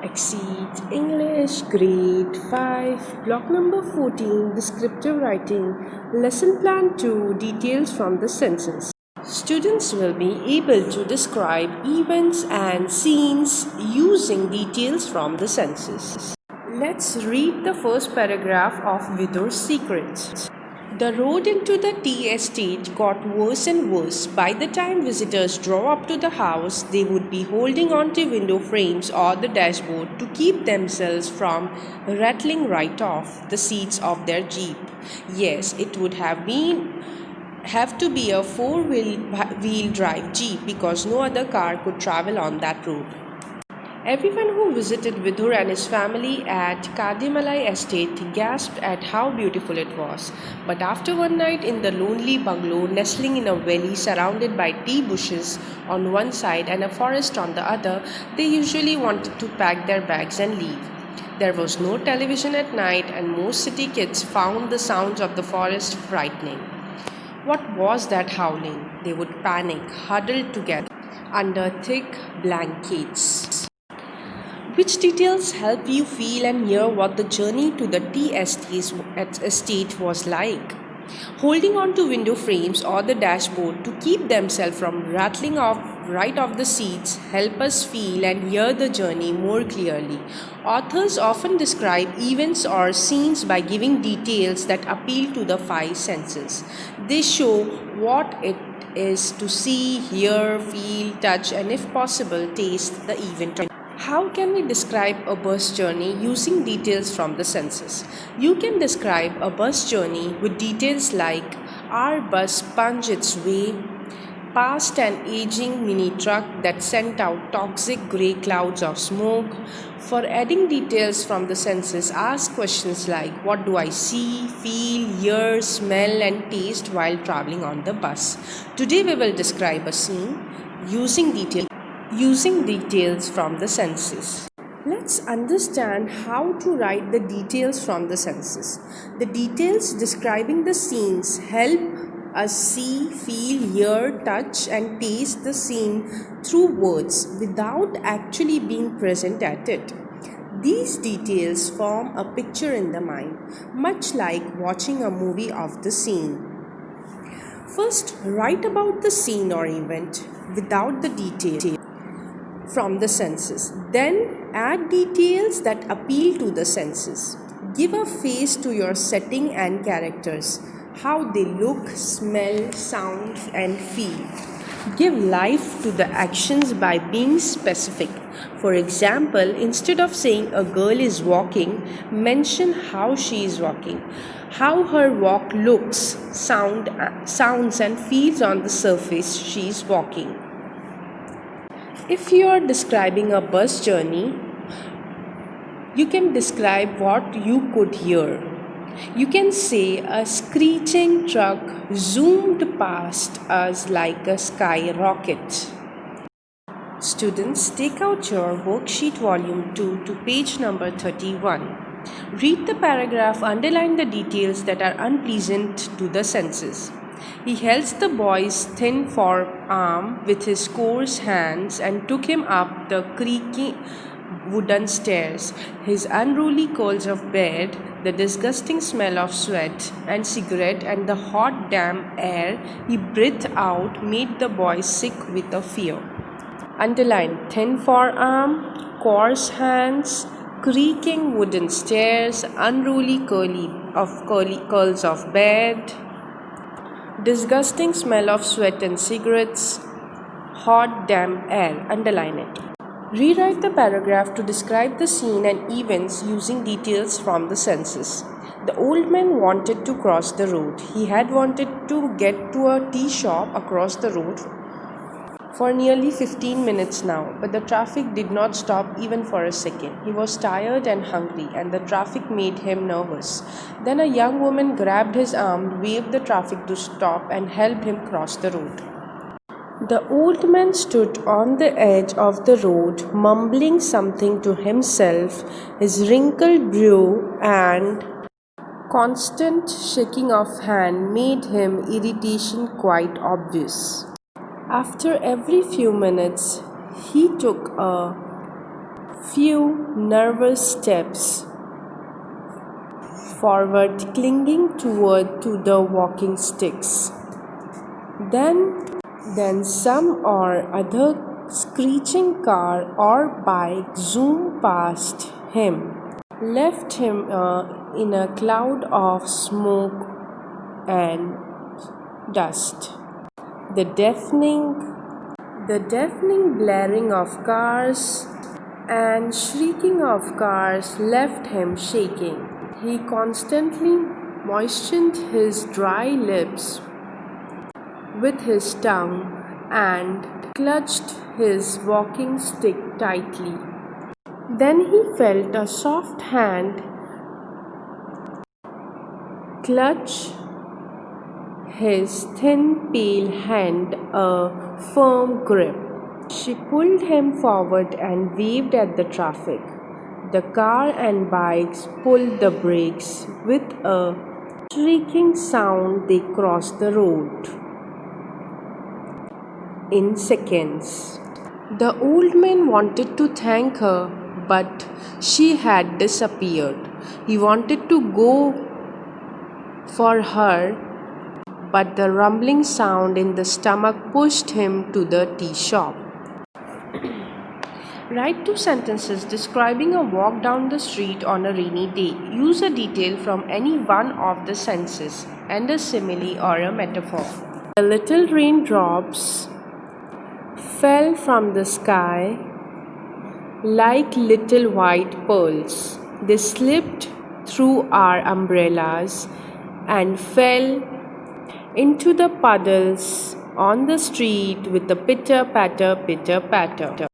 XSEED English Grade 5 Block number 14 Descriptive Writing Lesson Plan 2 Details from the Senses. Students will be able to describe events and scenes using details from the senses. Let's read the first paragraph of Vidur's Secrets. The road into the tea estate got worse and worse. By the time visitors drove up to the house, they would be holding on to window frames or the dashboard to keep themselves from rattling right off the seats of their jeep. Yes, it would have to be a four-wheel drive jeep because no other car could travel on that road. Everyone who visited Vidhur and his family at Kadimalai estate gasped at how beautiful it was. But after one night in the lonely bungalow nestling in a valley surrounded by tea bushes on one side and a forest on the other, they usually wanted to pack their bags and leave. There was no television at night, and most city kids found the sounds of the forest frightening. What was that howling? They would panic, huddled together under thick blankets. Which details help you feel and hear what the journey to the tea estate was like? Holding on to window frames or the dashboard to keep themselves from rattling off right off the seats help us feel and hear the journey more clearly. Authors often describe events or scenes by giving details that appeal to the five senses. They show what it is to see, hear, feel, touch, and if possible, taste the event. How can we describe a bus journey using details from the senses? You can describe a bus journey with details like our bus sponged its way past an aging mini truck that sent out toxic grey clouds of smoke. For adding details from the senses, ask questions like what do I see, feel, hear, smell, and taste while traveling on the bus. Today we will describe a scene using details from the senses. Let's understand how to write the details from the senses. The details describing the scenes help us see, feel, hear, touch, and taste the scene through words without actually being present at it. These details form a picture in the mind, much like watching a movie of the scene. First, write about the scene or event without the detail from the senses. Then add details that appeal to the senses. Give a face to your setting and characters, how they look, smell, sound, and feel. Give life to the actions by being specific. For example, instead of saying a girl is walking, mention how she is walking, how her walk looks, sounds, and feels on the surface she is walking. If you are describing a bus journey, you can describe what you could hear. You can say a screeching truck zoomed past us like a skyrocket. Students, take out your worksheet volume 2 to page number 31. Read the paragraph, underline the details that are unpleasant to the senses. He held the boy's thin forearm with his coarse hands and took him up the creaky wooden stairs. His unruly curls of beard, the disgusting smell of sweat and cigarette, and the hot, damp air he breathed out made the boy sick with a fear. Underline thin forearm, coarse hands, creaking wooden stairs, unruly curls of beard, disgusting smell of sweat and cigarettes, hot, damp air. Underline it. Rewrite the paragraph to describe the scene and events using details from the senses. The old man wanted to cross the road. He had wanted to get to a tea shop across the road for nearly 15 minutes now, but the traffic did not stop even for a second. He was tired and hungry, and the traffic made him nervous. Then a young woman grabbed his arm, waved the traffic to stop, and helped him cross the road. The old man stood on the edge of the road, mumbling something to himself. His wrinkled brow and constant shaking of hand made him irritation quite obvious. After every few minutes, he took a few nervous steps forward, clinging toward to the walking sticks. Then some or other screeching car or bike zoomed past him, left him in a cloud of smoke and dust. The deafening blaring of cars and shrieking of cars left him shaking. He constantly moistened his dry lips with his tongue and clutched his walking stick tightly. Then he felt a soft hand clutch his thin, pale hand a firm grip. She pulled him forward and waved at the traffic. The car and bikes pulled the brakes. With a shrieking sound, they crossed the road in seconds. The old man wanted to thank her, but she had disappeared. He wanted to go for her, but the rumbling sound in the stomach pushed him to the tea shop. Write 2 sentences describing a walk down the street on a rainy day. Use a detail from any one of the sentences and a simile or a metaphor. The little raindrops fell from the sky like little white pearls. They slipped through our umbrellas and fell into the puddles on the street with a pitter patter, pitter patter.